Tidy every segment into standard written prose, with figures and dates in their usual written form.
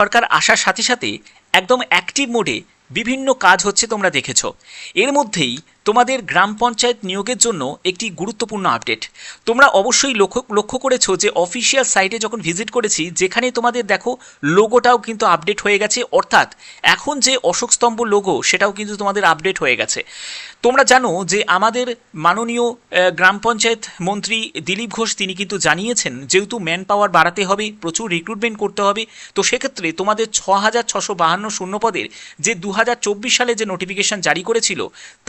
সরকার আসার সাথে সাথে একদম অ্যাক্টিভ মোডে বিভিন্ন কাজ হচ্ছে তোমরা দেখেছো। এর মধ্যেই তোমাদের গ্রাম পঞ্চায়েত নিয়োগের জন্য একটি গুরুত্বপূর্ণ আপডেট। তোমরা অবশ্যই লক্ষ্য করেছো যে অফিসিয়াল সাইটে যখন ভিজিট করেছি, যেখানে তোমাদের দেখো লোগোটাও কিন্তু আপডেট হয়ে গেছে, অর্থাৎ এখন যে অশোক স্তম্ভ লোগো সেটাও কিন্তু তোমাদের আপডেট হয়ে গেছে। তোমরা জানো যে আমাদের মাননীয় গ্রাম পঞ্চায়েত মন্ত্রী দিলীপ ঘোষ তিনি কিন্তু জানিয়েছেন, যেহেতু ম্যান পাওয়ার বাড়াতে হবে, প্রচুর রিক্রুটমেন্ট করতে হবে, তো সেক্ষেত্রে তোমাদের 6,652 শূন্যপদের যে 2024 সালে যে নোটিফিকেশান জারি করেছিল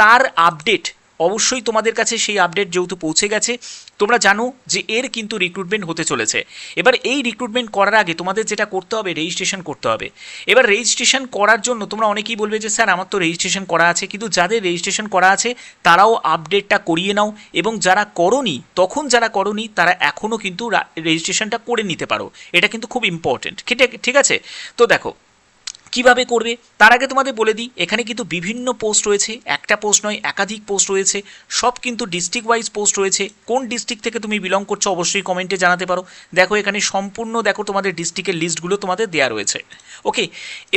তার আপডেট অবশ্যই তোমাদের কাছে সেই আপডেট যেহেতু পৌঁছে গেছে, তোমরা জানো যে এর কিন্তু রিক্রুটমেন্ট হতে চলেছে। এবার এই রিক্রুটমেন্ট করার আগে তোমাদের যেটা করতে হবে, রেজিস্ট্রেশন করতে হবে। এবার রেজিস্ট্রেশন করার জন্য তোমরা অনেকেই বলবে যে স্যার আমার তো রেজিস্ট্রেশন করা আছে, কিন্তু যাদের রেজিস্ট্রেশন করা আছে তারাও আপডেটটা করিয়ে নাও, এবং যারা করনি তারা এখনও কিন্তু রেজিস্ট্রেশনটা করে নিতে পারো। এটা কিন্তু খুব ইম্পর্টেন্ট, ঠিক আছে? তো দেখো কিভাবে করবে তার আগে তোমাদের বলে দিই, এখানে কিন্তু বিভিন্ন পোস্ট রয়েছে, একটা পোস্ট নয় একাধিক পোস্ট রয়েছে, সব কিন্তু ডিস্ট্রিক্ট ওয়াইজ পোস্ট রয়েছে। কোন ডিস্ট্রিক্ট থেকে তুমি বিলং করছো অবশ্যই কমেন্টে জানাতে পারো। দেখো এখানে সম্পূর্ণ দেখো তোমাদের ডিস্ট্রিক্টের লিস্টগুলো তোমাদের দেওয়া রয়েছে। ওকে,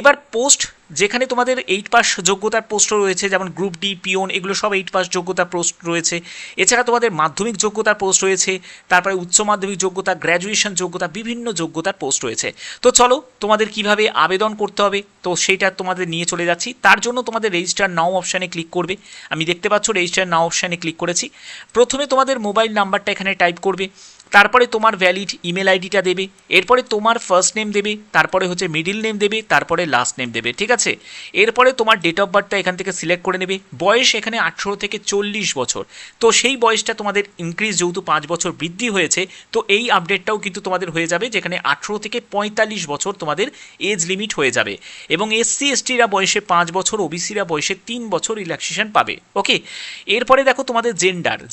এবার পোস্ট যেখানে তোমাদের 8 পাস যোগ্যতার পোস্টও রয়েছে, যেমন গ্রুপ ডি, পিওন, এগুলো সব 8 পাস যোগ্যতার পোস্ট রয়েছে। এছাড়া তোমাদের মাধ্যমিক যোগ্যতার পোস্ট রয়েছে, তারপরে উচ্চ মাধ্যমিক যোগ্যতা, গ্র্যাজুয়েশন যোগ্যতা, বিভিন্ন যোগ্যতার পোস্ট রয়েছে। তো চলো তোমাদের কিভাবে আবেদন করতে হবে তো সেইটা তোমাদের নিয়ে চলে যাচ্ছি। তার জন্য তোমাদের রেজিস্টার নাও অপশানে ক্লিক করবে। আমি দেখতে পাচ্ছ রেজিস্টার নাও অপশানে ক্লিক করেছি। প্রথমে তোমাদের মোবাইল নাম্বারটা এখানে টাইপ করবে, তারপরে তোমার ভ্যালিড ইমেল আইডিটা দেবে, এরপরে তোমার ফার্স্ট নেম দেবে, তারপরে হচ্ছে মিডিল নেম দেবে, তারপরে লাস্ট নেম দেবে, ঠিক আছে? এরপরে তোমার ডেট অফ বার্থটা এখান থেকে সিলেক্ট করে নেবে। বয়স এখানে 18 থেকে 40 বছর, তো সেই বয়সটা তোমাদের ইনক্রিজ যেহেতু 5 বছর বৃদ্ধি হয়েছে, তো এই আপডেটটাও কিন্তু তোমাদের হয়ে যাবে, যেখানে 18 থেকে 45 বছর তোমাদের এজ লিমিট হয়ে যাবে। এবং এসসি এসটিরা বয়সে 5 বছর, ওবিসিরা বয়সে 3 বছর রিল্যাক্সেশন পাবে। ওকে, এরপরে দেখো তোমাদের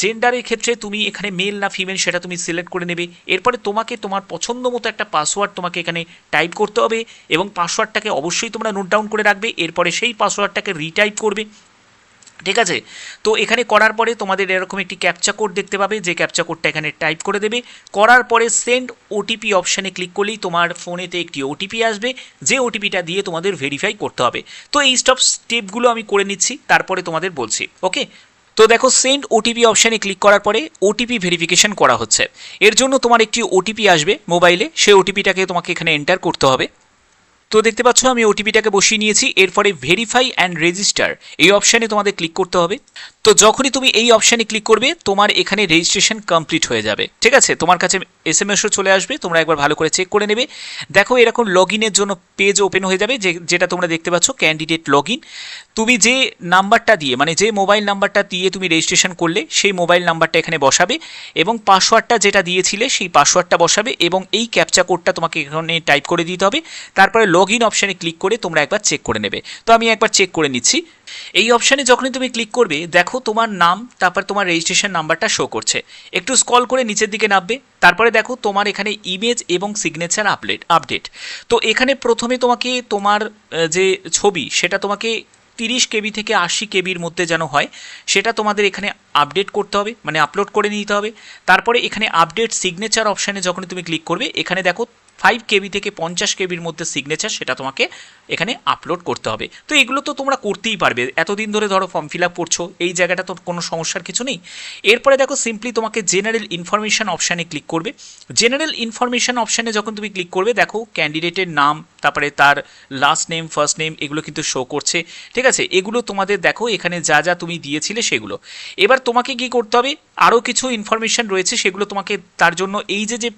জেন্ডারের ক্ষেত্রে তুমি এখানে মেল না ফিমেল সেটা তুমি সিলেক্ট করে নেবে। এরপরে তোমাকে তোমার পছন্দ মতো একটা পাসওয়ার্ড তোমাকে এখানে টাইপ করতে হবে, এবং পাসওয়ার্ডটাকে অবশ্যই তোমরা নোট ডাউন করে রাখবে। এরপরে সেই পাসওয়ার্ডটাকে রিটাইপ করবে, ঠিক আছে? তো এখানে করার পরে তোমাদের এরকম একটি ক্যাপচা কোড দেখতে পাবে, যে ক্যাপচা কোডটা এখানে টাইপ করে দেবে। করার পরে সেন্ড ওটিপি অপশানে ক্লিক করলেই তোমার ফোনেতে একটি ওটিপি আসবে, যে ওটিপিটা দিয়ে তোমাদের ভেরিফাই করতে হবে। তো এই সব স্টেপগুলো আমি করে নিচ্ছি, তারপরে তোমাদের বলছি। ওকে, তো দেখো সেন্ড ওটিপি অপশানে ক্লিক করার পরে ওটিপি ভেরিফিকেশন করা হচ্ছে। এর জন্য তোমার একটি ওটিপি আসবে মোবাইলে, সেই ওটিপিটাকে তোমাকে এখানে এন্টার করতে হবে। তো দেখতে পাচ্ছ আমি ওটিপিটাকে বসিয়ে নিয়েছি। এরপরে ভেরিফাই অ্যান্ড রেজিস্টার এই অপশানে তোমাদের ক্লিক করতে হবে। তো যখনই তুমি এই অপশানে ক্লিক করবে তোমার এখানে রেজিস্ট্রেশন কমপ্লিট হয়ে যাবে, ঠিক আছে? তোমার কাছে এসএমএসও চলে আসবে, তোমরা একবার ভালো করে চেক করে নেবে। দেখো এরকম লগ ইনের জন্য পেজ ওপেন হয়ে যাবে, যেটা তোমরা দেখতে পাচ্ছ ক্যান্ডিডেট লগ ইন। তুমি যে নাম্বারটা দিয়ে, মানে যে মোবাইল নাম্বারটা দিয়ে তুমি রেজিস্ট্রেশন করলে সেই মোবাইল নাম্বারটা এখানে বসাবে, এবং পাসওয়ার্ডটা যেটা দিয়েছিলে সেই পাসওয়ার্ডটা বসাবে, এবং এই ক্যাপচা কোডটা তোমাকে এখানে টাইপ করে দিতে হবে। তারপরে লগ ইন অপশানে ক্লিক করে তোমরা একবার চেক করে নেবে। তো আমি একবার চেক করে নিচ্ছি। এই অপশানে যখনই তুমি ক্লিক করবে দেখো তোমার নাম, তারপর তোমার রেজিস্ট্রেশন নাম্বারটা শো করছে। একটু স্ক্রল করে নিচের দিকে নামবে, তারপরে দেখো তোমার এখানে ইমেজ এবং সিগনেচার আপডেট। তো এখানে প্রথমে তোমাকে তোমার যে ছবি সেটা তোমাকে 30 কেবি থেকে 80 কেবির মধ্যে যেন হয়, সেটা তোমাদের এখানে আপডেট করতে হবে, মানে আপলোড করে নিতে হবে। তারপরে এখানে আপডেট সিগনেচার অপশানে যখন তুমি ক্লিক করবে, এখানে দেখো 5 কেবি থেকে 50 কেবির মধ্যে সিগনেচার, সেটা তোমাকে এখানে আপলোড করতে হবে। তো এগুলো তো তোমরা করতেই পারবে, এতদিন ধরে ধরো ফর্ম ফিল আপ করছো, এই জায়গাটা তো কোনো সমস্যার কিছু নেই। এরপরে দেখো সিম্পলি তোমাকে জেনারেল ইনফরমেশান অপশানে ক্লিক করবে। জেনারেল ইনফরমেশান অপশানে যখন তুমি ক্লিক করবে দেখো ক্যান্ডিডেটের নাম, তারপরে তার লাস্ট নেম, ফার্স্ট নেম, এগুলো কিন্তু শো করছে, ঠিক আছে? এগুলো তোমাদের দেখো এখানে যা যা তুমি দিয়েছিলে সেগুলো। এবার তোমাকে কি করতে হবে, আরও কিছু ইনফরমেশান রয়েছে, সেগুলো তোমাকে তার জন্য এই যে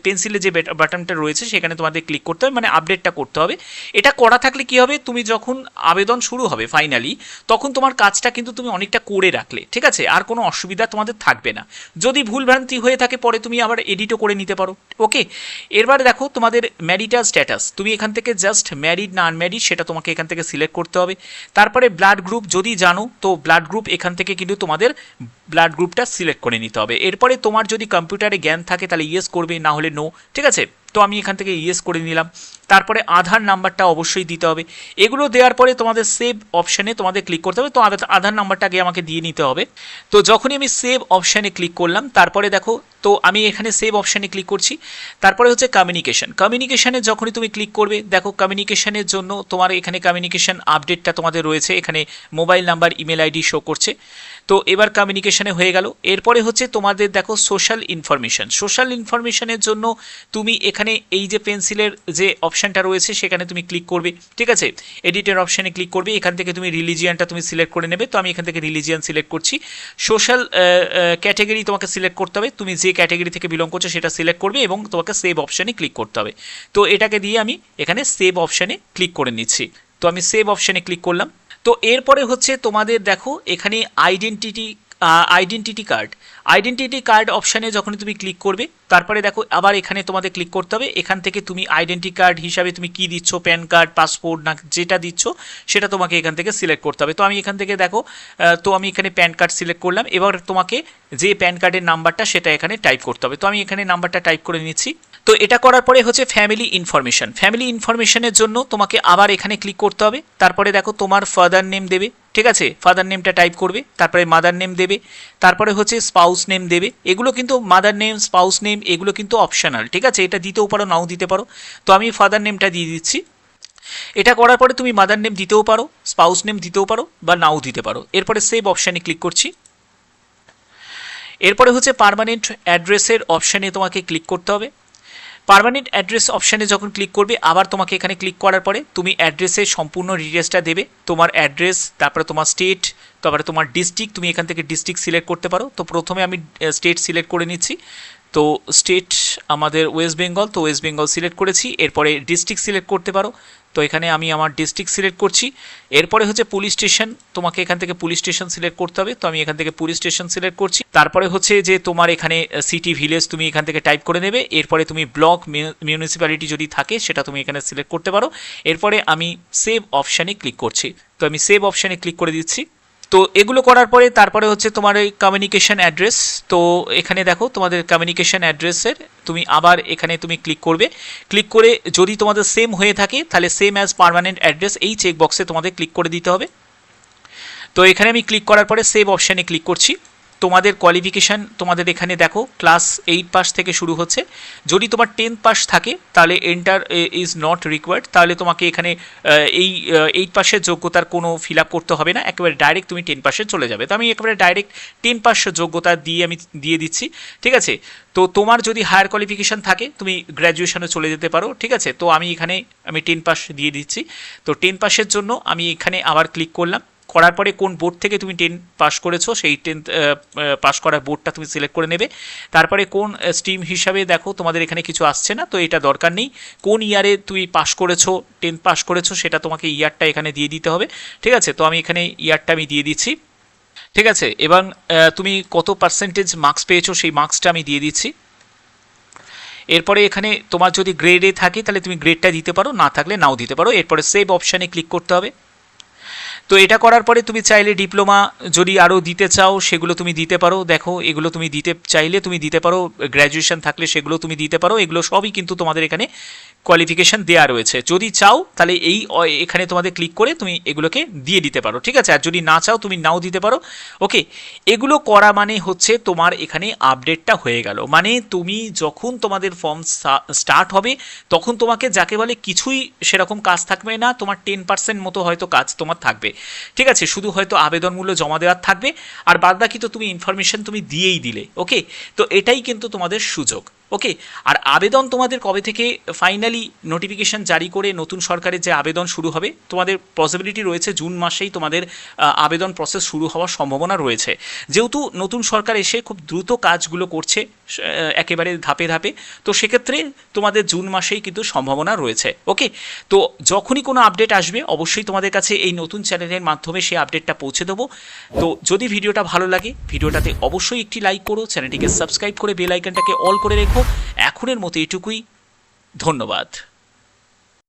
পেন্সিলে যে বাটনটা রয়েছে সেখানে তোমাদের ক্লিক করতে হবে, মানে আপডেটটা করতে হবে। এটা করা থাকলে কি হবে, তুমি যখন আবেদন শুরু হবে ফাইনালি, তখন তোমার কাজটা কিন্তু তুমি অনেকটা করে রাখলে, ঠিক আছে? আর কোনো অসুবিধা তোমাদের থাকবে না। যদি ভুলভ্রান্তি হয়ে থাকে পরে তুমি আবার এডিটও করে নিতে পারো। ওকে, এরবার দেখো তোমাদের ম্যারিটাল স্ট্যাটাস, তুমি এখান থেকে জাস্ট ম্যারিড না আনম্যারিড সেটা তোমাকে এখান থেকে সিলেক্ট করতে হবে। তারপরে ব্লাড গ্রুপ যদি জানো তো ব্লাড গ্রুপ এখান থেকে কিন্তু তোমাদের ব্লাড গ্রুপটা সিলেক্ট করে নিতে হবে। এরপরে তোমার যদি কম্পিউটারে জ্ঞান থাকে তাহলে ইয়েস করবে, না হলে নো, ঠিক আছে? তো আমি এখান থেকে ইয়েস করে নিলাম। তারপরে আধার নাম্বারটা অবশ্যই দিতে হবে। এগুলো দেওয়ার পরে তোমাদের সেভ অপশানে তোমাদের ক্লিক করতে হবে। তো আধার নাম্বারটা আগে আমাকে দিয়ে নিতে হবে। তো যখনই আমি সেভ অপশানে ক্লিক করলাম, তারপরে দেখো, তো আমি এখানে সেভ অপশানে ক্লিক করছি। তারপরে হচ্ছে কমিউনিকেশানে যখনই তুমি ক্লিক করবে, দেখো কমিউনিকেশানের জন্য তোমার এখানে কমিউনিকেশান আপডেটটা তোমাদের রয়েছে, এখানে mobile number, email ID show করছে। তো এবার কমিউনিকেশানে হয়ে গেল। এরপরে হচ্ছে তোমাদের দেখো সোশ্যাল ইনফরমেশনের জন্য তুমি এখানে এই যে পেন্সিলের যে অপশানটা রয়েছে সেখানে তুমি ক্লিক করবে, ঠিক আছে। এডিটের অপশানে ক্লিক করবে, এখান থেকে তুমি রিলিজিয়ানটা তুমি সিলেক্ট করে নেবে। তো আমি এখান থেকে রিলিজিয়ান সিলেক্ট করছি। সোশ্যাল ক্যাটেগরি তোমাকে সিলেক্ট করতে হবে, তুমি যে ক্যাটেগরি থেকে বিলং করছো সেটা সিলেক্ট করবে এবং তোমাকে সেভ অপশানে ক্লিক করতে হবে। তো এটাকে দিয়ে আমি এখানে সেভ অপশানে ক্লিক করে নিচ্ছি। তো আমি সেভ অপশানে ক্লিক করলাম। তো এরপরে হচ্ছে তোমাদের দেখো এখানে আইডেন্টিটি কার্ড অপশানে যখন তুমি ক্লিক করবে, তারপরে দেখো আবার এখানে তোমাদের ক্লিক করতে হবে। এখান থেকে তুমি আইডেন্টি কার্ড হিসাবে তুমি কি দিচ্ছ, প্যান কার্ড, পাসপোর্ট না যেটা দিচ্ছ সেটা তোমাকে এখান থেকে সিলেক্ট করতে হবে। তো আমি এখান থেকে দেখো, তো আমি এখানে প্যান কার্ড সিলেক্ট করলাম। এবার তোমাকে যে প্যান কার্ডের নাম্বারটা সেটা এখানে টাইপ করতে হবে। তো আমি এখানে নাম্বারটা টাইপ করে নিচ্ছি। তো এটা করার পরে হচ্ছে ফ্যামিলি ইনফরমেশনের জন্য তোমাকে আবার এখানে ক্লিক করতে হবে। তারপরে দেখো তোমার ফাদার নেম দেবে, ঠিক আছে, ফাদার নেমটা টাইপ করবে। তারপরে মাদার নেম দেবে। তারপরে হচ্ছে স্পাউস নেম দেবে। এগুলো কিন্তু মাদার নেম, স্পাউস নেম এগুলো কিন্তু অপশনাল, ঠিক আছে, এটা দিতেও পারো নাও দিতে পারো। তো আমি ফাদার নেমটা দিয়ে দিচ্ছি। এটা করার পরে তুমি মাদার নেম দিতেও পারো, স্পাউস নেম দিতেও পারো বা নাও দিতে পারো। এরপরে সেভ অপশানে ক্লিক করছি। এরপরে হচ্ছে পার্মানেন্ট অ্যাড্রেসের অপশানে তোমাকে ক্লিক করতে হবে। পার্মানেন্ট অ্যাড্রেস অপশানে যখন ক্লিক করবে, আবার তোমাকে এখানে ক্লিক করার পরে তুমি অ্যাড্রেসের সম্পূর্ণ ডিটেলসটা দেবে, তোমার অ্যাড্রেস, তারপরে তোমার স্টেট, তারপরে তোমার ডিস্ট্রিক্ট, তুমি এখান থেকে ডিস্ট্রিক্ট সিলেক্ট করতে পারো। তো প্রথমে আমি স্টেট সিলেক্ট করে নিচ্ছি। তো স্টেট আমাদের ওয়েস্ট বেঙ্গল, তো ওয়েস্ট বেঙ্গল সিলেক্ট করেছি। এরপরে ডিস্ট্রিক্ট সিলেক্ট করতে পারো। তো এখানে আমি আমার ডিস্ট্রিক্ট সিলেক্ট করছি। এরপরে হচ্ছে পুলিশ স্টেশন, তোমাকে এখান থেকে পুলিশ স্টেশন সিলেক্ট করতে হবে। তো আমি এখান থেকে পুলিশ স্টেশন সিলেক্ট করছি। তারপরে হচ্ছে যে তোমার এখানে সিটি, ভিলেজ তুমি এখান থেকে টাইপ করে নেবে। এরপরে তুমি ব্লক, মিউনিসিপ্যালিটি যদি থাকে সেটা তুমি এখানে সিলেক্ট করতে পারো। এরপরে আমি সেভ অপশানে ক্লিক করছি। তো আমি সেভ অপশানে ক্লিক করে দিচ্ছি। তো এগুলো করার পরে তারপরে হচ্ছে তোমার এই কমিউনিকেশন অ্যাড্রেস। তো এখানে দেখো তোমাদের কমিউনিকেশন অ্যাড্রেসের তুমি আবার এখানে তুমি ক্লিক করবে। ক্লিক করে যদি তোমাদের সেম হয়ে থাকে তাহলে সেম অ্যাজ পার্মানেন্ট অ্যাড্রেস এই চেকবক্সে তোমাদের ক্লিক করে দিতে হবে। তো এখানে আমি ক্লিক করার পরে সেভ অপশানে ক্লিক করছি। তোমাদের কোয়ালিফিকেশান তোমাদের এখানে দেখো ক্লাস 8 পাস থেকে শুরু হচ্ছে। যদি তোমার 10 পাস থাকে তাহলে এন্টার ইজ নট রিকোয়ার্ড, তাহলে তোমাকে এখানে এই 8 পাসের যোগ্যতার কোনো ফিল আপ করতে হবে না, একেবারে ডাইরেক্ট তুমি 10 পাসে চলে যাবে। তো আমি একেবারে ডাইরেক্ট 10 পাস যোগ্যতা দিয়ে আমি দিয়ে দিচ্ছি, ঠিক আছে। তো তোমার যদি হায়ার কোয়ালিফিকেশান থাকে তুমি গ্র্যাজুয়েশনে চলে যেতে পারো, ঠিক আছে। তো আমি এখানে 10 পাস দিয়ে দিচ্ছি। তো 10 পাসের জন্য আমি এখানে আবার ক্লিক করলাম। করার পরে কোন বোর্ড থেকে তুমি 10 পাস করেছো সেই 10 পাস করার বোর্ডটা তুমি সিলেক্ট করে নেবে। তারপরে কোন স্ট্রিম হিসাবে দেখো তোমাদের এখানে কিছু আসছে না, তো এটা দরকার নেই। কোন ইয়ারে তুমি পাস করেছো, 10 পাস করেছো সেটা তোমাকে ইয়ারটা এখানে দিয়ে দিতে হবে, ঠিক আছে। তো আমি এখানে ইয়ারটা আমি দিয়ে দিচ্ছি, ঠিক আছে। এবং তুমি কত পার্সেন্টেজ মার্কস পেয়েছো সেই মার্কসটা আমি দিয়ে দিচ্ছি। এরপরে এখানে তোমার যদি গ্রেডে থাকে তাহলে তুমি গ্রেডটা দিতে পারো, না থাকলে নাও দিতে পারো। এরপরে সেভ অপশানে ক্লিক করতে হবে। তো এটা করার পরে তুমি চাইলে ডিপ্লোমা যদি আরও দিতে চাও সেগুলো তুমি দিতে পারো। দেখো এগুলো তুমি দিতে চাইলে তুমি দিতে পারো, গ্র্যাজুয়েশন থাকলে সেগুলো তুমি দিতে পারো। এগুলো সবই কিন্তু তোমাদের এখানে কোয়ালিফিকেশান দেওয়া রয়েছে। যদি চাও তাহলে এখানে তোমাদের ক্লিক করে তুমি এগুলোকে দিয়ে দিতে পারো, ঠিক আছে। আর যদি না চাও তুমি নাও দিতে পারো, ওকে। এগুলো করা মানে হচ্ছে তোমার এখানে আপডেটটা হয়ে গেল। মানে তুমি যখন তোমাদের ফর্ম স্টার্ট হবে তখন তোমাকে যাকে বলে কিছুই সেরকম কাজ থাকবে না, তোমার 10% মতো হয়তো কাজ তোমার থাকবে, ঠিক আছে। শুধু হয়তো আবেদন মূল্য জমা দেওয়ার থাকবে, আর বাদ বাকি তো তুমি ইনফরমেশন তুমি দিয়েই দিলে, ওকে। তো এটাই কিন্তু তোমাদের সুযোগ, ওকে। আর আবেদন তোমাদের কবে থেকে ফাইনালি নোটিফিকেশান জারি করে নতুন সরকারের যে আবেদন শুরু হবে, তোমাদের পসিবিলিটি রয়েছে জুন মাসেই তোমাদের আবেদন প্রসেস শুরু হওয়ার সম্ভাবনা রয়েছে। যেহেতু নতুন সরকার এসে খুব দ্রুত কাজগুলো করছে একেবারে ধাপে ধাপে, তো সেক্ষেত্রে তোমাদের জুন মাসেই কিন্তু সম্ভাবনা রয়েছে, ওকে। তো যখনই কোনো আপডেট আসবে অবশ্যই তোমাদের কাছে এই নতুন চ্যানেলের মাধ্যমে সেই আপডেটটা পৌঁছে দেবো। তো যদি ভিডিওটা ভালো লাগে ভিডিওটাতে অবশ্যই একটি লাইক করো, চ্যানেলটিকে সাবস্ক্রাইব করে বেল আইকনটাকে অল করে রেখো। এখনের মতো এটুকুই, ধন্যবাদ।